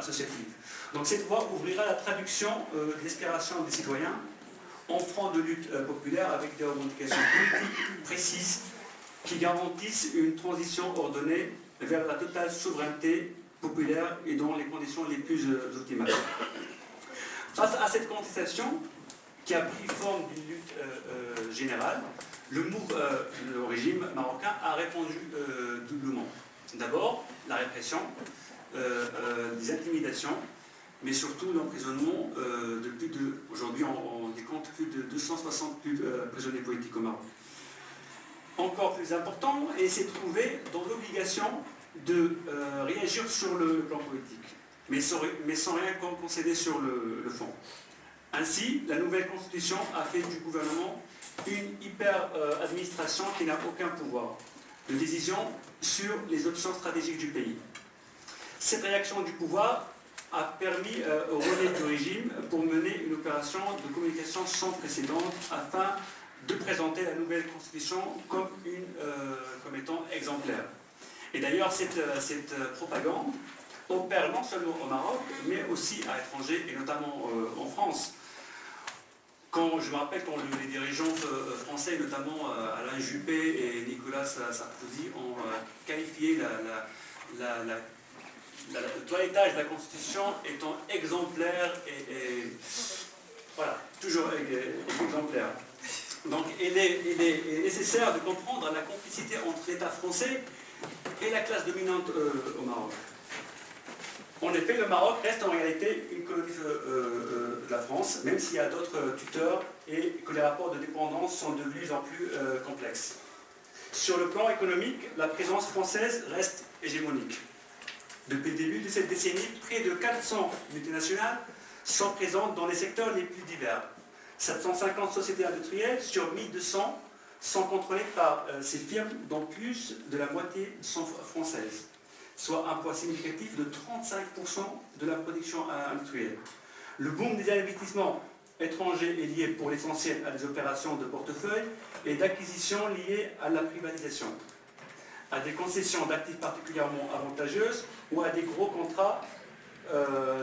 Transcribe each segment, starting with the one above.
associative. Donc cette voie ouvrira la traduction des aspirations des citoyens en front de lutte populaire avec des revendications politiques précises qui garantissent une transition ordonnée vers la totale souveraineté populaire et dans les conditions les plus optimales. Face à cette contestation qui a pris forme d'une lutte générale, le régime marocain a répondu doublement. D'abord, la répression, des intimidations, mais surtout l'emprisonnement de plus de, aujourd'hui on décompte plus de 260 prisonniers politiques au Maroc. Encore plus important, et s'est trouvé dans l'obligation de réagir sur le plan politique, mais sans rien concéder sur le fond. Ainsi, la nouvelle constitution a fait du gouvernement une hyper-administration qui n'a aucun pouvoir de décision sur les options stratégiques du pays. Cette réaction du pouvoir a permis au relais du régime pour mener une opération de communication sans précédent afin de présenter la nouvelle constitution comme étant exemplaire. Et d'ailleurs, cette propagande opère non seulement au Maroc, mais aussi à l'étranger, et notamment en France. Je me rappelle quand les dirigeants français, notamment Alain Juppé et Nicolas Sarkozy, ont qualifié le toilettage de la Constitution étant exemplaire et voilà, toujours exemplaire. Donc il est nécessaire de comprendre la complicité entre l'État français et la classe dominante au Maroc. En effet, le Maroc reste en réalité une colonie de la France, même s'il y a d'autres tuteurs et que les rapports de dépendance sont de plus en plus complexes. Sur le plan économique, la présence française reste hégémonique. Depuis le début de cette décennie, près de 400 multinationales sont présentes dans les secteurs les plus divers. 750 sociétés industrielles sur 1200 sont contrôlées par ces firmes, dont plus de la moitié sont françaises, soit un poids significatif de 35% de la production industrielle. Le boom des investissements étrangers est lié pour l'essentiel à des opérations de portefeuille et d'acquisition liées à la privatisation, à des concessions d'actifs particulièrement avantageuses ou à des gros contrats.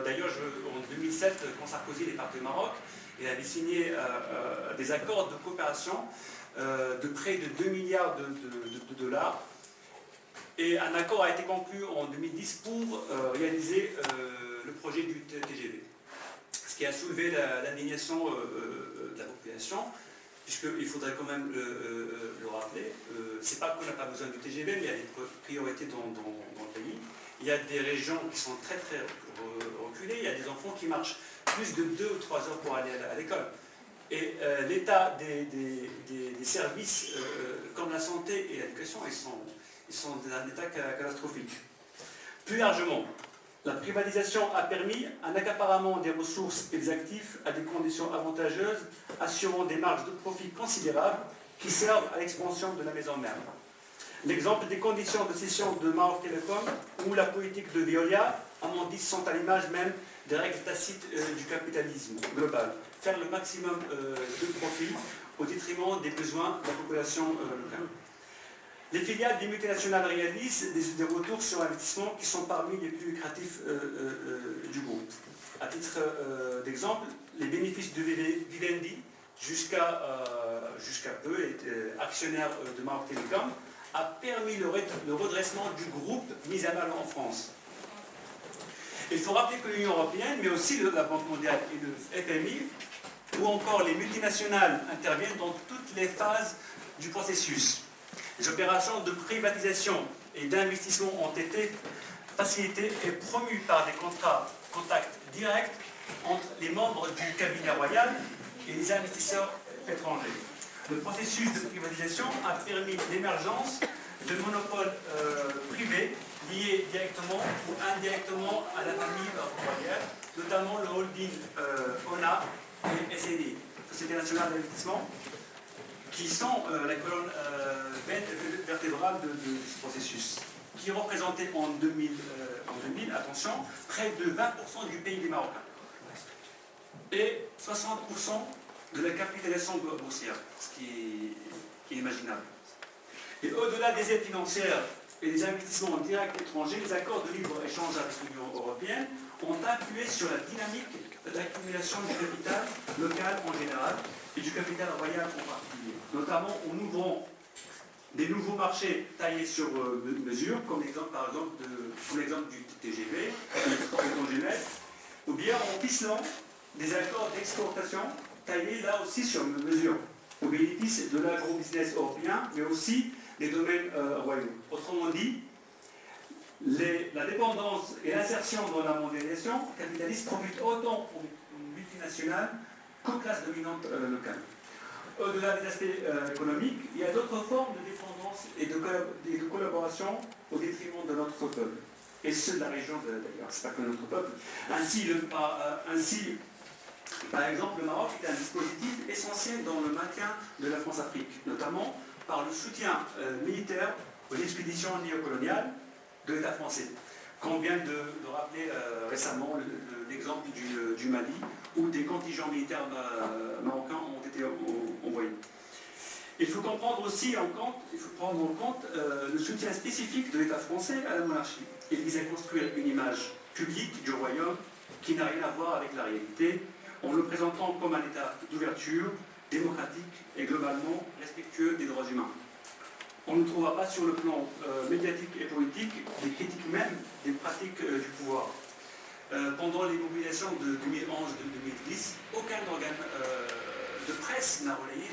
D'ailleurs, en 2007, quand Sarkozy est parti au Maroc, il avait signé des accords de coopération de près de 2 milliards de dollars. Et un accord a été conclu en 2010 pour réaliser le projet du TGV. Ce qui a soulevé l'indignation de la population, puisqu'il faudrait quand même le rappeler. C'est pas qu'on n'a pas besoin du TGV, mais il y a des priorités dans le pays. Il y a des régions qui sont très très reculées, il y a des enfants qui marchent plus de 2 ou 3 heures pour aller à l'école. Et l'état des services comme la santé et l'éducation, ils sont dans un état catastrophique. Plus largement, la privatisation a permis un accaparement des ressources et des actifs à des conditions avantageuses, assurant des marges de profit considérables qui servent à l'expansion de la maison mère. L'exemple des conditions de cession de Maroc Télécom ou la politique de Veolia, Amandis, sont à l'image même des règles tacites du capitalisme global. Faire le maximum de profit au détriment des besoins de la population locale. Les filiales des multinationales réalisent des retours sur investissement qui sont parmi les plus lucratifs du groupe. À titre d'exemple, les bénéfices de Vivendi, jusqu'à peu, actionnaire de Maroc Télécom, a permis le redressement du groupe mis à mal en France. Il faut rappeler que l'Union européenne, mais aussi la Banque mondiale et le FMI, ou encore les multinationales interviennent dans toutes les phases du processus. Les opérations de privatisation et d'investissement ont été facilitées et promues par des contacts directs entre les membres du cabinet royal et les investisseurs étrangers. Le processus de privatisation a permis l'émergence de monopoles privés liés directement ou indirectement à la famille royale, notamment le holding ONA et SNI, Société nationale d'investissement, qui sont la colonne vertébrale de ce processus, qui représentait en 2000, attention, près de 20% du PIB marocain et 60% de la capitalisation boursière, ce qui est imaginable. Et au-delà des aides financières et des investissements directs étrangers, les accords de libre-échange avec l'Union européenne ont influé sur la dynamique d'accumulation du capital local en général et du capital royal en particulier, notamment en ouvrant des nouveaux marchés taillés sur mesure, comme l'exemple par exemple du TGV, de Genève, ou bien en ficelant des accords d'exportation taillés là aussi sur mesure, au bénéfice de l'agro-business européen, mais aussi des domaines royaux. Autrement dit, la dépendance et l'insertion dans la mondialisation capitaliste profitent autant aux multinationales qu'aux classes dominantes locales. Au-delà des aspects économiques, il y a d'autres formes de dépendance et de collaboration au détriment de notre peuple, et ceux de la région d'ailleurs, c'est pas que notre peuple. Ainsi, par exemple, le Maroc est un dispositif essentiel dans le maintien de la France-Afrique, notamment par le soutien militaire aux expéditions néocoloniales de l'État français, qu'on vient de rappeler récemment l'exemple du Mali, où des contingents militaires marocains ont été envoyés. Il faut prendre en compte le soutien spécifique de l'État français à la monarchie. Il vise à construire une image publique du royaume qui n'a rien à voir avec la réalité, en le présentant comme un État d'ouverture, démocratique et globalement respectueux des droits humains. On ne trouvera pas sur le plan médiatique et politique des critiques même des pratiques du pouvoir. Pendant les mobilisations de 2011-2010, aucun organe de presse n'a relayé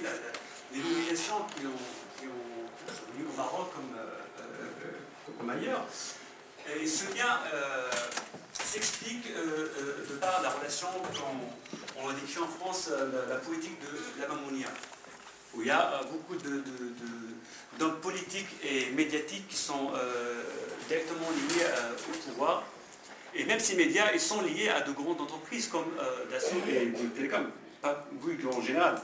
les mobilisations qui ont eu au Maroc comme ailleurs. Et ce lien s'explique de par la relation, on l'a décrit en France, la politique de la Mamounia, où il y a beaucoup d'hommes politiques et médiatiques qui sont directement liés au pouvoir. Et même ces médias, ils sont liés à de grandes entreprises comme Dassault et Bouygues Télécom, pas Bouygues en général.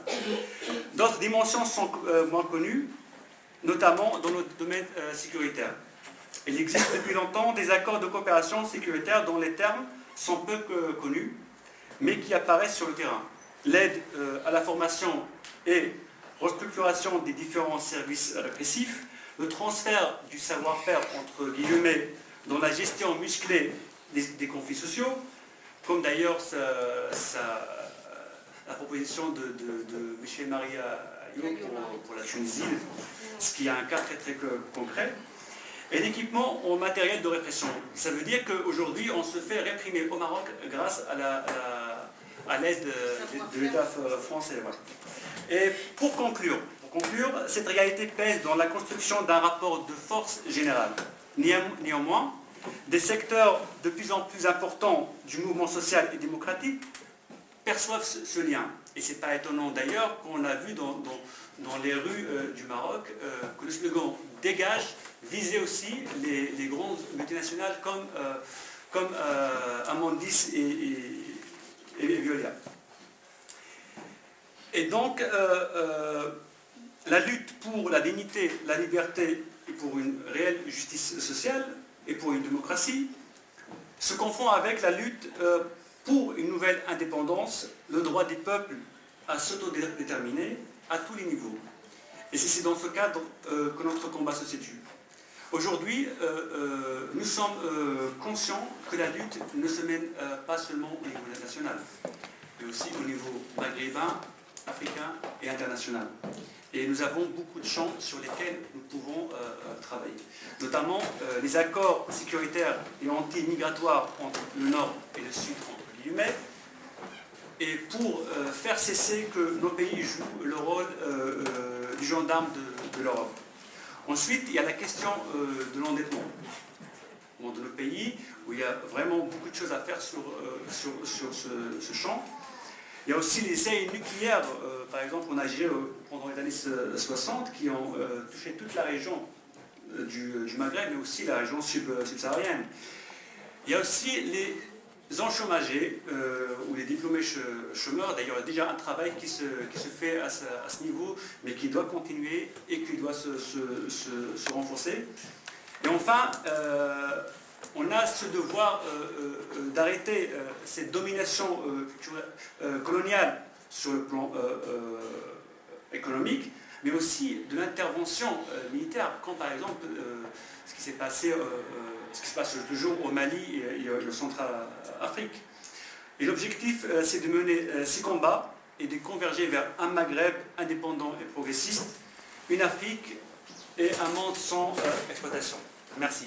D'autres dimensions sont moins connues, notamment dans le domaine sécuritaire. Il existe depuis longtemps des accords de coopération sécuritaire dont les termes sont peu connus, mais qui apparaissent sur le terrain. L'aide à la formation et restructuration des différents services répressifs, le transfert du savoir-faire, entre guillemets, dans la gestion musclée des conflits sociaux, comme d'ailleurs la proposition de Michel Maria pour la Tunisie, ce qui est un cas très très concret, et l'équipement en matériel de répression. Ça veut dire qu'aujourd'hui, on se fait réprimer au Maroc grâce à l'aide de l'État français. Voilà. Et pour conclure, cette réalité pèse dans la construction d'un rapport de force général. Néanmoins, des secteurs de plus en plus importants du mouvement social et démocratique perçoivent ce lien. Et ce n'est pas étonnant d'ailleurs qu'on a vu dans les rues du Maroc que le slogan « Dégage » visait aussi les grandes multinationales comme Amandis et Veolia. Et donc, la lutte pour la dignité, la liberté et pour une réelle justice sociale et pour une démocratie se confond avec la lutte pour une nouvelle indépendance, le droit des peuples à s'autodéterminer à tous les niveaux. Et c'est dans ce cadre que notre combat se situe. Aujourd'hui, nous sommes conscients que la lutte ne se mène pas seulement au niveau national, mais aussi au niveau maghrébin, africain et international. Et nous avons beaucoup de champs sur lesquels nous pouvons travailler. Notamment les accords sécuritaires et anti-migratoires entre le Nord et le Sud, entre guillemets, et pour faire cesser que nos pays jouent le rôle du gendarme de l'Europe. Ensuite, il y a la question de l'endettement dans nos pays, où il y a vraiment beaucoup de choses à faire sur ce champ. Il y a aussi les essais nucléaires, par exemple en Algérie pendant les années 60, qui ont touché toute la région du Maghreb, mais aussi la région subsaharienne. Il y a aussi les enchômagés, ou les diplômés chômeurs. D'ailleurs, il y a déjà un travail qui se fait à ce niveau, mais qui doit continuer et qui doit se renforcer. Et enfin, on a ce devoir d'arrêter cette domination coloniale sur le plan économique, mais aussi de l'intervention militaire, comme par exemple ce qui s'est passé ce qui se passe toujours au Mali et au Centrafrique. Et l'objectif, c'est de mener ces combats et de converger vers un Maghreb indépendant et progressiste, une Afrique et un monde sans exploitation. Merci.